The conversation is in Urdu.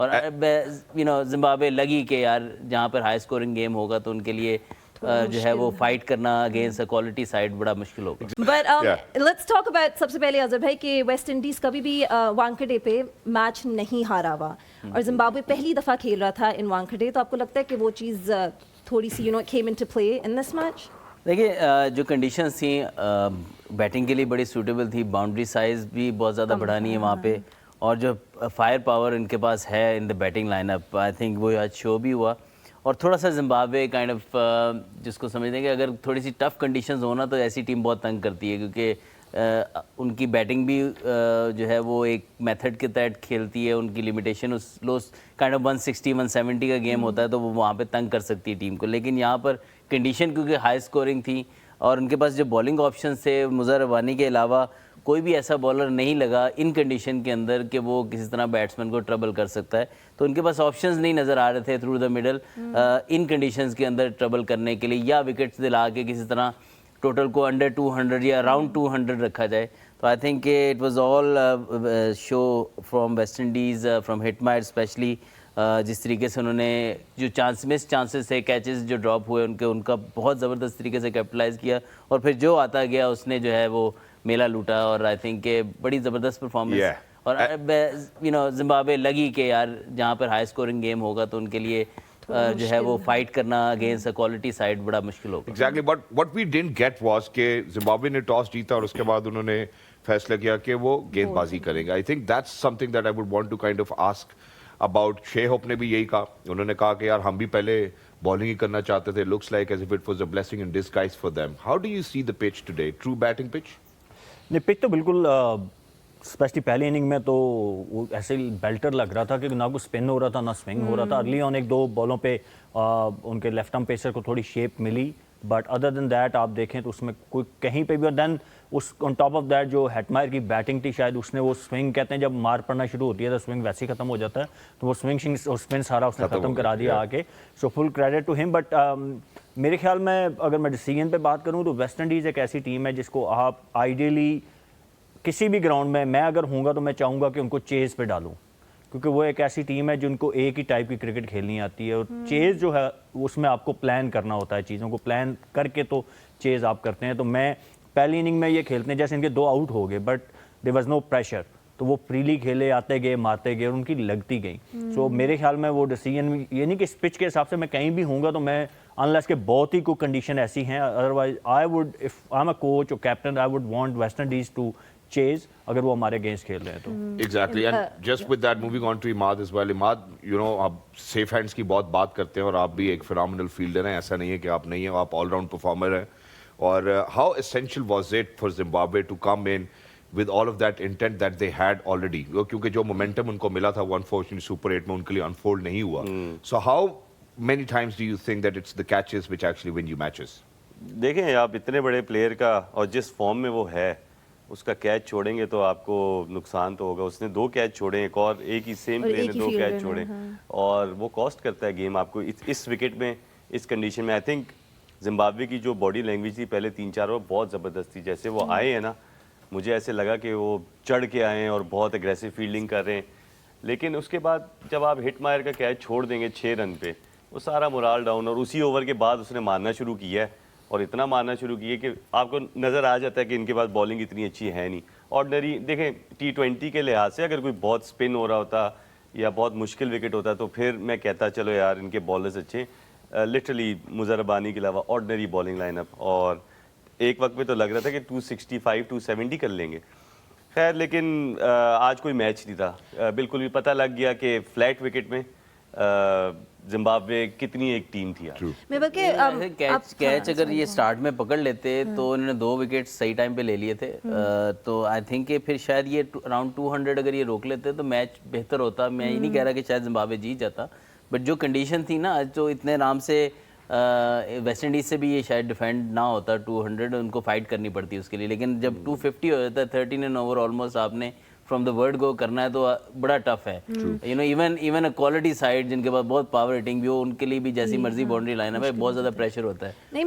اور زمبابوے لگی کہ یار جہاں پر ہائی اسکورنگ گیم ہوگا تو ان کے لیے جو ہے وہ فائٹ کرنا اگینسٹ اے کوالٹی سائڈ بڑا مشکل ہوگا. بٹ لیٹس ٹاک اباؤٹ سب سے پہلے اظہر بھائی کہ ویسٹ انڈیز کبھی بھی وانکھیڑے پہ میچ نہیں ہارا ہوا اور زمبابوے پہلی دفعہ کھیل رہا تھا ان وانکھیڑے, تو آپ کو لگتا ہے کہ وہ چیز تھوڑی سی came into play in this match؟ دیکھیے جو کنڈیشنز تھیں بیٹنگ کے لیے بڑی سوٹیبل تھی, باؤنڈری سائز بھی بہت زیادہ بڑھانی ہے وہاں پہ, اور جو فائر پاور ان کے پاس ہے in the batting line up, I think وہ آج شو بھی ہوا. اور تھوڑا سا زمبابوے کائنڈ آف جس کو سمجھتے ہیں کہ اگر تھوڑی سی ٹف کنڈیشنز ہونا تو ایسی ٹیم بہت تنگ کرتی ہے, کیونکہ ان کی بیٹنگ بھی جو ہے وہ ایک میتھڈ کے تحت کھیلتی ہے, ان کی limitation is low kind of 160 170 کا گیم ہوتا ہے تو وہ وہاں پہ تنگ کر سکتی ہے ٹیم کو. لیکن یہاں پر کنڈیشن کیونکہ ہائی اسکورنگ تھی اور ان کے پاس جو بالنگ آپشنز تھے, مظہر ربانی کے علاوہ کوئی بھی ایسا بالر نہیں لگا ان کنڈیشن کے اندر کہ وہ کسی طرح بیٹسمین کو ٹربل کر سکتا ہے, تو ان کے پاس آپشنز نہیں نظر آ رہے تھے through the middle in conditions کے اندر ٹربل کرنے کے لیے, یا وکٹس دلا کے کسی طرح ٹوٹل کو انڈر 200 یا اراؤنڈ 200 رکھا جائے. تو آئی تھنک کہ it was all show from West Indies, from Hetmyer specially, جس طریقے سے انہوں نے جو مس چانسز تھے, کیچز جو ڈراپ ہوئے ان کا بہت زبردست طریقے سے کیپٹلائز کیا, اور پھر جو آتا گیا اس نے جو ہے وہ میلہ لوٹا, اور آئی تھنک کہ بڑی زبردست پرفارمنس. اور زمبابوے لگی کہ یار جہاں پر ہائی اسکورنگ گیم ہوگا تو ان کے لیے جو ہے وہ فائٹ کرنا اگینسٹ اے کوالٹی سائڈ بڑا مشکل ہوگا. Exactly, but what we didn't get was کہ زمبابوے نے ٹاس جیتا اور اس کے بعد انہوں نے فیصلہ کیا کہ وہ گیند بازی کریں گے. I think that's something that I would want to kind of ask about. Shai Hope نے بھی یہی کہا, انہوں نے کہا کہ یار ہم بھی پہلے بالنگ ہی کرنا چاہتے تھے, looks like as if it was a blessing in disguise for them. How do you see the pitch today, true batting pitch? نہیں, پچ تو بالکل اسپیشلی پہلی اننگ میں تو وہ ایسے بیلٹر لگ رہا تھا کہ نہ کوئی اسپن ہو رہا تھا نہ سوئنگ ہو رہا تھا. ارلی آن ایک دو بالوں پہ ان کے لیفٹ آرم پیسر کو تھوڑی شیپ ملی, بٹ ادر دین دیٹ آپ دیکھیں تو اس میں کوئی کہیں پہ بھی. اور دین اس آن ٹاپ آف دیٹ جو ہیٹمائر کی بیٹنگ تھی, شاید اس نے وہ سوئنگ کہتے ہیں جب مار پڑنا شروع ہوتی ہے تو سوئنگ ویسے ہی ختم ہو جاتا ہے, تو وہ سوئنگ اور اسپن سارا اس نے ختم کرا دیا آ کے. سو فل کریڈٹ ٹو ہم. بٹ میرے خیال میں اگر میں ڈیسیژن پہ بات کروں تو ویسٹ انڈیز ایک ایسی ٹیم ہے جس کو آپ آئیڈیلی کسی بھی گراؤنڈ میں اگر ہوں گا تو میں چاہوں گا کہ ان کو چیز پہ ڈالوں, کیونکہ وہ ایک ایسی ٹیم ہے جن کو ایک ہی ٹائپ کی کرکٹ کھیلنی آتی ہے, اور چیز جو ہے اس میں آپ کو پلان کرنا ہوتا ہے, چیزوں کو پلان کر کے تو چیز آپ کرتے ہیں. تو میں پہلی اننگ میں یہ کھیلتے ہیں جیسے ان کے 2 آؤٹ ہو گئے, but there was no pressure, تو وہ فریلی کھیلے, آتے گئے مارتے گئے اور ان کی لگتی گئی. سو میرے خیال میں وہ ڈیسیژن یہ نہیں کہ اس پچ کے حساب سے میں کہیں بھی ہوں گا تو میں انلیس کہ بہت ہی کوئی کنڈیشن ایسی ہیں, otherwise I would if I am a coach اور captain I would want West Indies to chase اگر وہ ہمارے اگینسٹ کھیل رہے ہیں تو. Exactly, and just with that moving on to Imad as well. Imad, you know آپ سیف ہینڈس کی بہت بات کرتے ہیں اور آپ بھی ایک فینامنل فیلڈر ہیں, ایسا نہیں ہے کہ آپ نہیں ہیں, آپ آل راؤنڈ پرفارمر ہیں. اور how essential was it for Zimbabwe to come in with all of that intent that they had already, کیونکہ جو مومنٹم ان کو ملا تھا وہ انفارچونیٹلی سپر 8 میں ان کے لیے انفولڈ نہیں ہوا. So how many times do you think that it's the catches which actually win you matches? دیکھیں آپ اتنے بڑے پلیئر کا اور جس فارم میں وہ ہے اس کا کیچ چھوڑیں گے تو آپ کو نقصان تو ہوگا. اس نے 2 کیچ چھوڑے, ایک ہی سیم پلے میں 2 کیچ چھوڑے, اور وہ کاسٹ کرتا ہے گیم آپ کو اس وکٹ میں, اس کنڈیشن میں. آئی تھنک زمبابوے کی جو باڈی لینگویج تھی پہلے 3-4 اوور بہت زبردست تھی. جیسے وہ آئے ہیں نا, مجھے ایسے لگا کہ وہ چڑھ کے آئے ہیں اور بہت اگریسو فیلڈنگ کر رہے ہیں. لیکن اس کے بعد جب آپ ہٹ مائر کا کیچ چھوڑ دیں گے 6 رن پہ, وہ سارا مورال ڈاؤن, اور اسی اوور کے بعد اس نے مارنا شروع کیا ہے, اور اتنا مارنا شروع کیا کہ آپ کو نظر آ جاتا ہے کہ ان کے پاس بالنگ اتنی اچھی ہے نہیں. آرڈنری دیکھیں T20 کے لحاظ سے اگر کوئی بہت سپن ہو رہا ہوتا یا بہت مشکل وکٹ ہوتا تو پھر میں کہتا چلو یار ان کے بالرز اچھے, لٹرلی مظہر ربانی کے علاوہ آرڈنری بالنگ لائن اپ, اور ایک وقت پہ تو لگ رہا تھا کہ 265 270 کر لیں گے. خیر لیکن آج کوئی میچ نہیں تھا, بالکل بھی پتہ لگ گیا کہ فلیٹ وکٹ میں زمبابوے کتنی ایک ٹیم تھی. میں بلکہ کیچ اگر یہ سٹارٹ میں پکڑ لیتے تو انہوں نے 2 وکٹ صحیح ٹائم پہ لے لیے تھے, تو آئی تھنک کہ پھر شاید یہ اراؤنڈ 200 اگر یہ روک لیتے تو میچ بہتر ہوتا. میں یہ نہیں کہہ رہا کہ شاید زمبابوے جیت جاتا, بٹ جو کنڈیشن تھی نا آج تو اتنے آرام سے ویسٹ انڈیز سے بھی یہ شاید ڈیفینڈ نہ ہوتا. 200 ان کو فائٹ کرنی پڑتی اس کے لیے, لیکن جب 250 ہو جاتا ہے 13 اوور آلموسٹ آپ نے فرام دا ورڈ گو کرنا ہے تو بڑا ٹف ہے. You know even a quality side جن کے پاس بہت پاور ہٹنگ بھی ہو ان کے لیے بھی جیسی مرضی باؤنڈری لائن ہے بہت زیادہ پریشر ہوتا ہے.